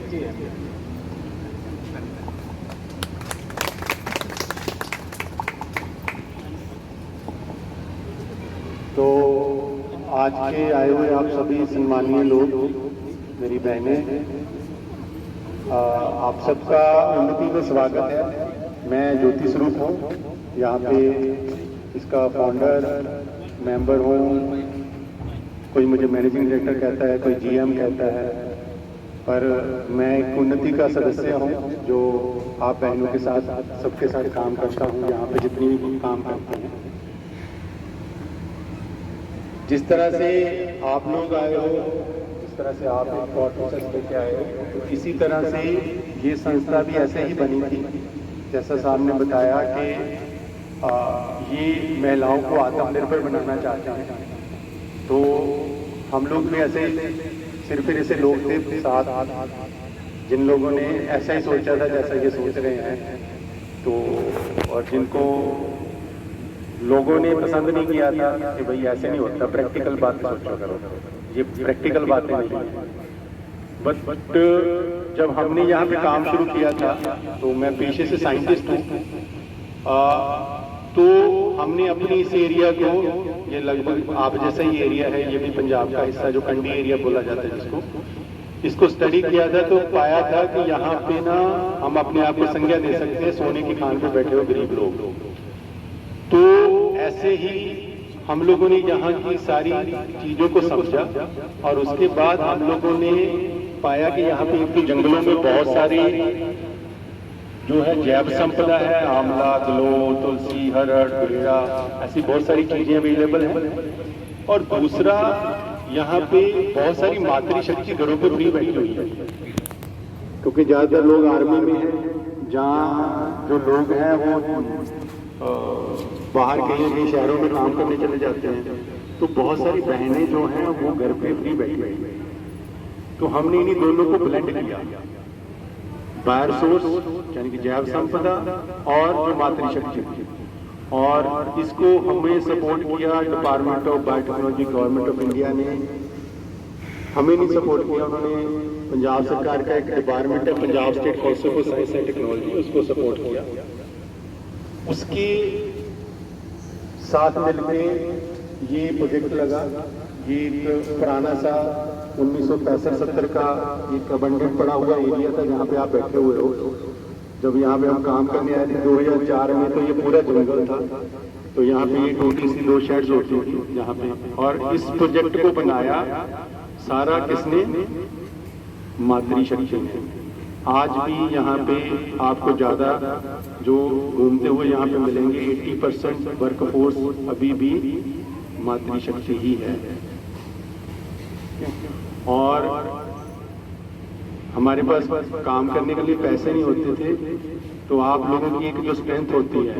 तो आज के आए हुए आप सभी सम्मानीय लोग, मेरी बहनें, आप सबका उन्नति में स्वागत है। मैं ज्योति स्वरूप हूँ, यहाँ पे इसका फाउंडर मेंबर हूँ। कोई मुझे मैनेजिंग डायरेक्टर कहता है, कोई जीएम कहता है, पर मैं एक उन्नति का सदस्य हूँ जो आप बहनों के साथ सबके साथ काम करता हूँ। यहाँ पे जितनी भी काम करते हैं, जिस तरह से आप लोग आए हो, जिस तरह से आप एक थॉट प्रोसेस लेके आए हो, तो इसी तरह से ये संस्था भी ऐसे ही बनी थी। जैसा साहब ने बताया कि ये महिलाओं को आत्मनिर्भर बनाना चाहते हैं, तो हम लोग भी ऐसे सिर्फ ऐसे लोग थे साथ, जिन लोगों ने ऐसा ही सोचा था जैसा ये सोच रहे हैं, तो और जिनको लोगों ने पसंद नहीं किया था कि भाई ऐसे नहीं होता, प्रैक्टिकल बात सोचा करो, ये प्रैक्टिकल बातें नहीं है। बट जब हमने यहाँ पे काम शुरू किया था, तो मैं पेशे से साइंटिस्ट हूँ, तो हमने अपनी इस एरिया को, ये लगभग आप जैसा ही एरिया है, ये भी पंजाब का हिस्सा जो कंडी एरिया बोला जाता है इसको स्टडी किया था, तो पाया था कि यहाँ पे ना हम अपने आप को संज्ञा दे सकते हैं सोने की खान पे बैठे हुए गरीब लोग। तो ऐसे ही हम लोगों ने यहाँ की सारी चीजों को समझा, और उसके बाद हम लोगों ने पाया कि यहाँ पे एक जंगलों में बहुत सारी जो है जैव संपदा है, आंवला, गलो, तुलसी, हरड़, बेड़ा, ऐसी बहुत सारी चीजें अवेलेबल हैं। और दूसरा, यहाँ पे बहुत सारी मातृशक्ति घरों पे फ्री बैठी हुई है, क्योंकि ज्यादातर लोग आर्मी में हैं, जहाँ जो लोग हैं वो बाहर कहीं शहरों में काम करने चले जाते हैं, तो बहुत सारी बहनें जो हैं वो घर पे फ्री बैठी हुई हैं। तो हमने इन्हीं दोनों को ब्लेंड किया, बायर सोर्स यानी कि जैव संपदा और जो मातृशक्ति, और इसको हमें सपोर्ट किया department of biotechnology, government of India ने हमें नहीं सपोर्ट किया, उन्होंने पंजाब सरकार का एक डिपार्टमेंट है, Punjab state council for science and technology, उसको सपोर्ट किया। उसके साथ मिलकर ये प्रोजेक्ट लगा। ये एक पुराना सा 1965-70 का एक अबंडेंट पड़ा हुआ एरिया था जहाँ पे आप बैठे हुए हो। जब यहाँ पे हम काम करने आए थे 2004 में, तो ये पूरा जंगल था, तो यहाँ पे ये टोटी सी 2 शेड्स होती थी यहाँ पे। और इस प्रोजेक्ट को बनाया सारा किसने? मातृशक्ति ने। आज भी यहाँ पे आपको ज्यादा जो घूमते हुए यहाँ पे मिलेंगे, 80% वर्कफोर्स अभी भी मातृशक्ति ही है। और हमारे पास काम करने के लिए पैसे नहीं होते थे, तो आप लोगों की एक जो स्ट्रेंथ होती है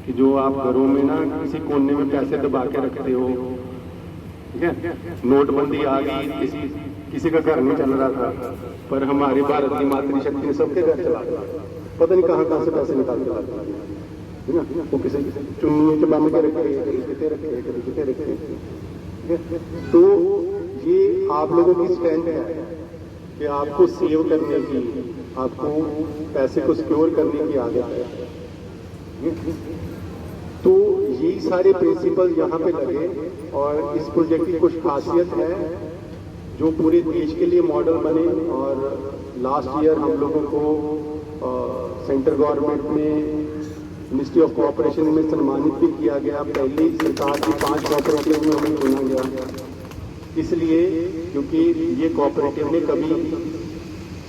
कि जो आप घरों में ना किसी कोने में पैसे दबा के रखते हो, ठीक है। नोटबंदी आ गई, किसी का घर नहीं चल रहा था, पर हमारी भारत की मातृशक्ति ने सबके घर चला दिया। पता नहीं कहाँ से पैसे निकाल के लाते है ना, वो किसी चुन्नी के बांध के रखे, कभी कितने रखे, कभी कितने रखे। तो ये आप लोगों की स्ट्रेंथ है कि आपको सेव करने की, आपको पैसे को सिक्योर करने की आदत है। तो यही सारे प्रिंसिपल यहाँ पे लगे, और इस प्रोजेक्ट की कुछ खासियत है जो पूरे देश के लिए मॉडल बने। और लास्ट ईयर हम लोगों को सेंट्रल गवर्नमेंट में मिनिस्ट्री ऑफ कोऑपरेशन में सम्मानित भी किया गया। पहली सरकार की 5 कोऑपरेटिव में हमें चुना गया, इसलिए क्योंकि ये कोऑपरेटिव ने कभी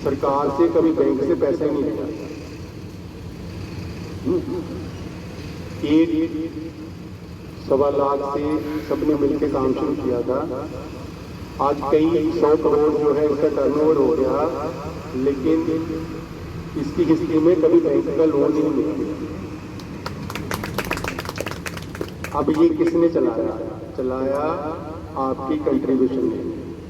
सरकार से, कभी बैंक से पैसा नहीं लिया। 1.25 लाख से सबने मिलकर काम शुरू किया था। आज कई 100 करोड़ जो है उसका टर्नओवर हो गया, लेकिन इसकी हिस्ट्री में कभी बैंक का लोन नहीं मिला। अब ये किसने चलाया? आपकी कंट्रीब्यूशन ने।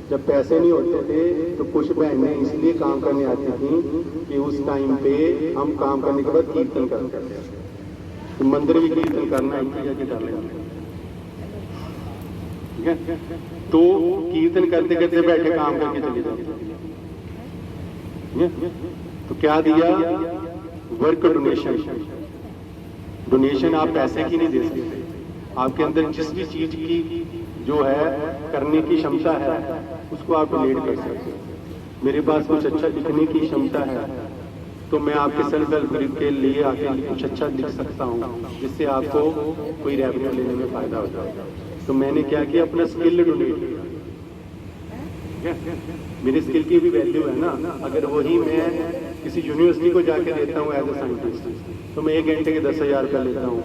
जब पैसे नहीं होते थे तो कुछ बहनें इसलिए काम करने आती थी कि उस टाइम पे हम काम करने के बाद कीर्तन करते थे, तो मंदिर भी कीर्तन करना है जाके कर लेंगे, ठीक है। तो कीर्तन करते करते बैठे काम करके चले जाते। तो क्या दिया? Work donation. डोनेशन आप पैसे की नहीं दे सकते, आपके अंदर जिस भी चीज की जो है करने की क्षमता है उसको आप डोनेट कर सकते हो। मेरे पास कुछ अच्छा लिखने की क्षमता है तो मैं आपके सेल्फ हेल्प ग्रुप के लिए आके कुछ अच्छा लिख सकता हूँ जिससे आपको कोई रेवेन्यू लेने में फायदा हो जाएगा। तो मैंने क्या किया, अपना स्किल डोनेट किया। मेरी स्किल की भी वैल्यू है ना। अगर वही मैं किसी यूनिवर्सिटी को जाके देता हूँ एज ए साइंटिस्ट तो मैं 1 घंटे के 10,000 रुपया लेता हूँ।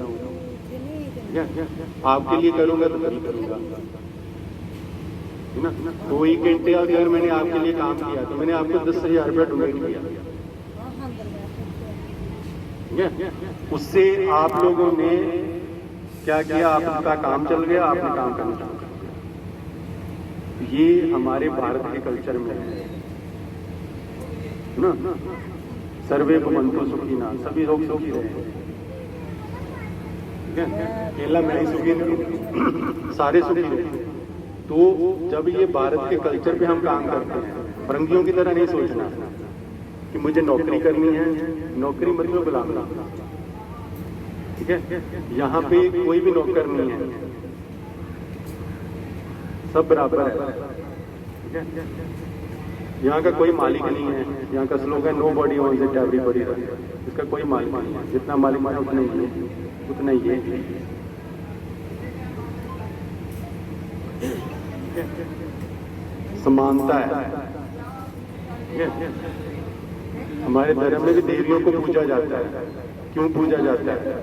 आपके लिए करूंगा तो तभी करूंगा, है ना। तो 1 घंटे अगर मैंने आपके लिए काम किया तो मैंने आपको 10,000 रुपया डोनेट किया। उससे आप लोगों ने क्या किया, आपका काम चल गया, आपने काम करना शुरू कर दिया। ये हमारे भारत के कल्चर में है ना। सर्वे भवन्तु सुखिनः, सभी लोग सुखी रहे। केवल मैं ही सुखी नहीं, सारे सुखी रहे। तो जब ये भारत के कल्चर पे हम काम करते हैं, फरंगियों की तरह नहीं सोचना कि मुझे नौकरी करनी है, नौकरी मतलब गुलामी, ठीक है। यहाँ पे कोई भी नौकर नहीं है, सब बराबर है, ठीक है। यहाँ का कोई मालिक नहीं है। यहाँ का slogan nobody owns it, everybody runs it. इसका कोई मालिक नहीं है, जितना मालिक है उतना ही है, उतना ही है। समानता है। हमारे धर्म में भी देवियों को पूजा जाता है। क्यों पूजा जाता है?